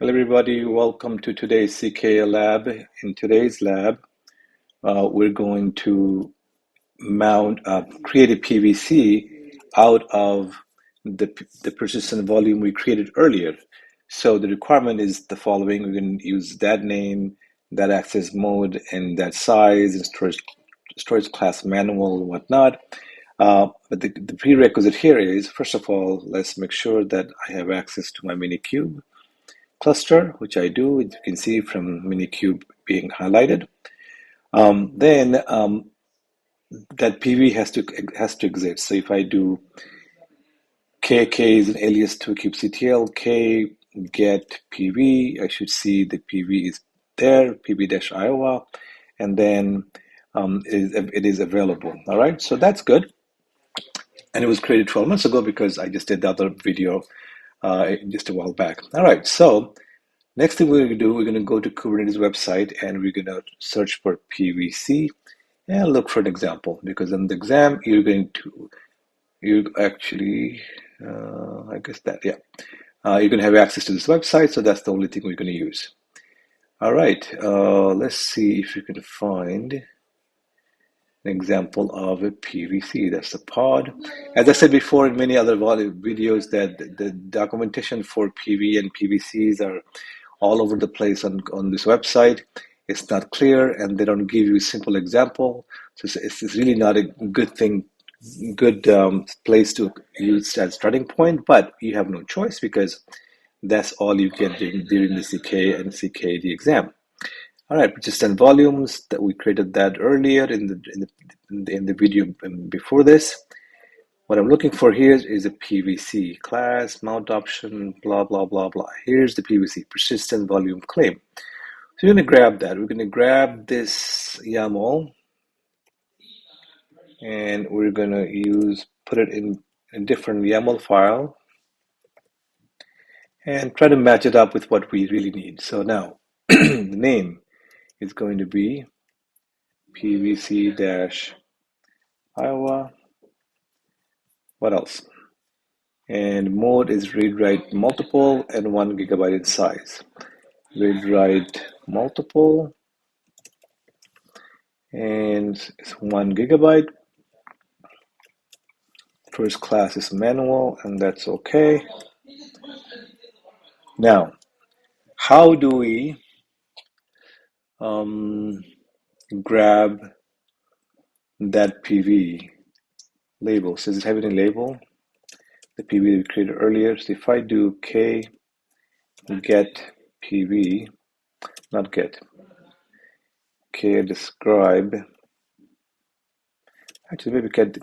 Hello everybody, welcome to today's CKA lab. In today's lab, we're going to create a PVC out of the persistent volume we created earlier. So the requirement is the following. We're going to use that name, that access mode, and that size, and storage class manual and whatnot. But the prerequisite here is, first of all, let's make sure that I have access to my Minikube cluster, which I do, as you can see from Minikube being highlighted. Then that PV has to exist. So if I do k is an alias to kubectl, k get PV, I should see the PV is there, pv-iowa, and then it is available. All right, so that's good. And it was created 12 months ago because I just did the other video just a while back. All right, so next thing we're going to do, we're going to go to Kubernetes website and we're going to search for PVC and look for an example, because in the exam you're going to, I guess that, yeah. You're going to have access to this website, so that's the only thing we're going to use. All right, let's see if you can find an example of a PVC. That's the pod. As I said before in many other videos, that the documentation for PV and PVCs are all over the place on this website. It's not clear, and they don't give you a simple example. So it's really not a good thing, good place to use as starting point, but you have no choice because that's all you get during the CK and CKD exam. All right, persistent volumes, that we created that earlier in the video before this. What I'm looking for here is a PVC class, mount option, blah, blah, blah, blah. Here's the PVC, persistent volume claim. So we're going to grab that. We're going to grab this YAML and we're going to put it in a different YAML file and try to match it up with what we really need. So now the name is going to be pvc-iowa. What else? And mode is read write multiple and 1 GB in size. Read write multiple and it's 1 GB. First class is manual, and that's okay. Now, how do we grab that PV label? Does it have any label? The PV that we created earlier. So if I do k get PV, not get, k describe. Actually, maybe get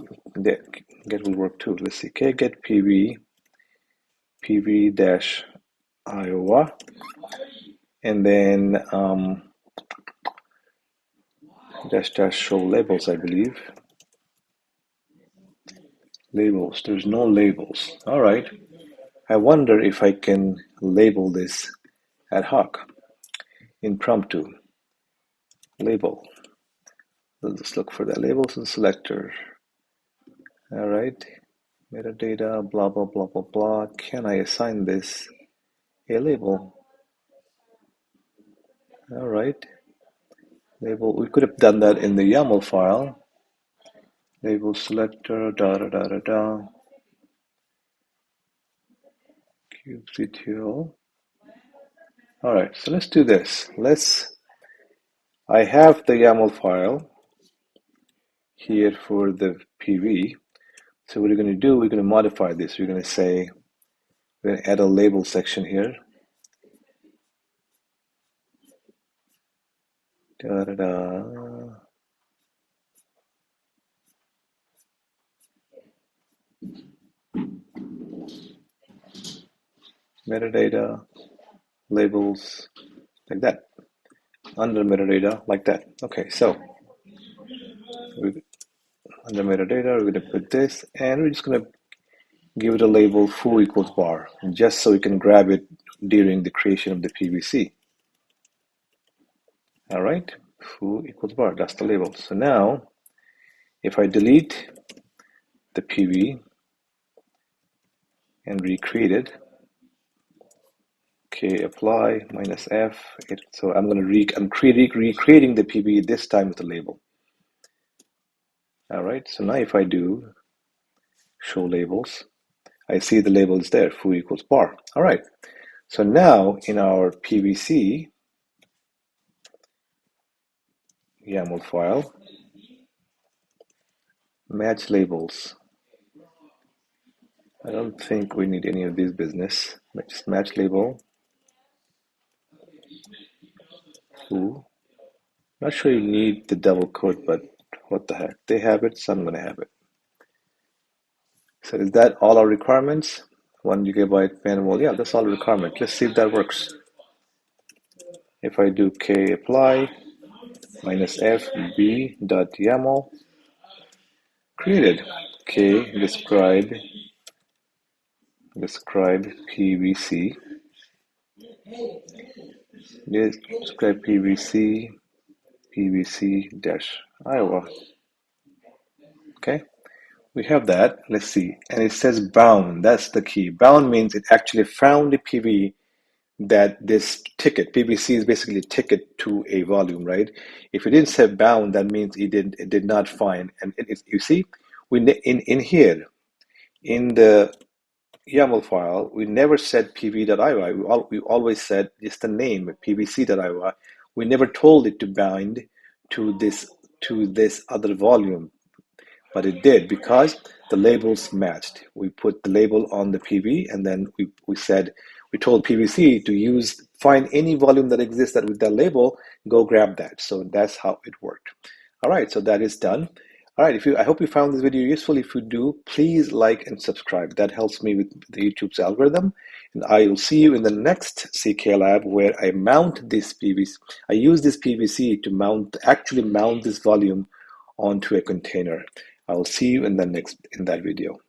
will work too. Let's see. K get PV, pv-iowa, and then dash show labels, I believe. Labels. There's no labels. All right. I wonder if I can label this ad hoc, impromptu. Label. Let's look for that. Labels and selector. All right. Metadata, blah, blah, blah, blah, blah. Can I assign this a label? All right. Label. We could have done that in the YAML file. Label selector, kubectl. All right, so let's do this. I have the YAML file here for the PV. So what we're going to do, we're going to modify this. We're going to say, we're going to add a label section here. Metadata, labels, like that. Under metadata, like that. Okay, so under metadata, we're going to put this, and we're just going to give it a label foo equals bar, just so we can grab it during the creation of the PVC. All right, foo equals bar, that's the label. So now, if I delete the PV and recreate it, k apply minus f. So I'm recreating the PV this time with the label. All right, so now if I do show labels, I see the label is there, foo equals bar. All right, so now in our PVC YAML file, match labels. I don't think we need any of these business. Just match label, foo. Not sure you need the double quote, but what the heck? They have it, so I'm gonna have it. So is that all our requirements? 1 GB manual, yeah, that's all the requirement. Let's see if that works. If I do k apply minus f b dot YAML, created. K describe PVC. Describe PVC-iowa. Okay, we have that. Let's see. And it says bound. That's the key. Bound means it actually found the PV that this ticket, PVC is basically a ticket to a volume, right? If it didn't say bound, that means it did not find. And you see, in here, in the YAML file, we never said pv.iowa. We always said just the name pvc.iowa. We never told it to bind to this other volume, but it did because the labels matched. We put the label on the PV, and then we told PVC to find any volume that exists that with that label, go grab that. So that's how it worked. All right, so that is done. All right, I hope you found this video useful. If you do, please like and subscribe. That helps me with the YouTube's algorithm. And I will see you in the next CKA lab where I mount this PVC. I use this PVC to actually mount this volume onto a container. I will see you in that video.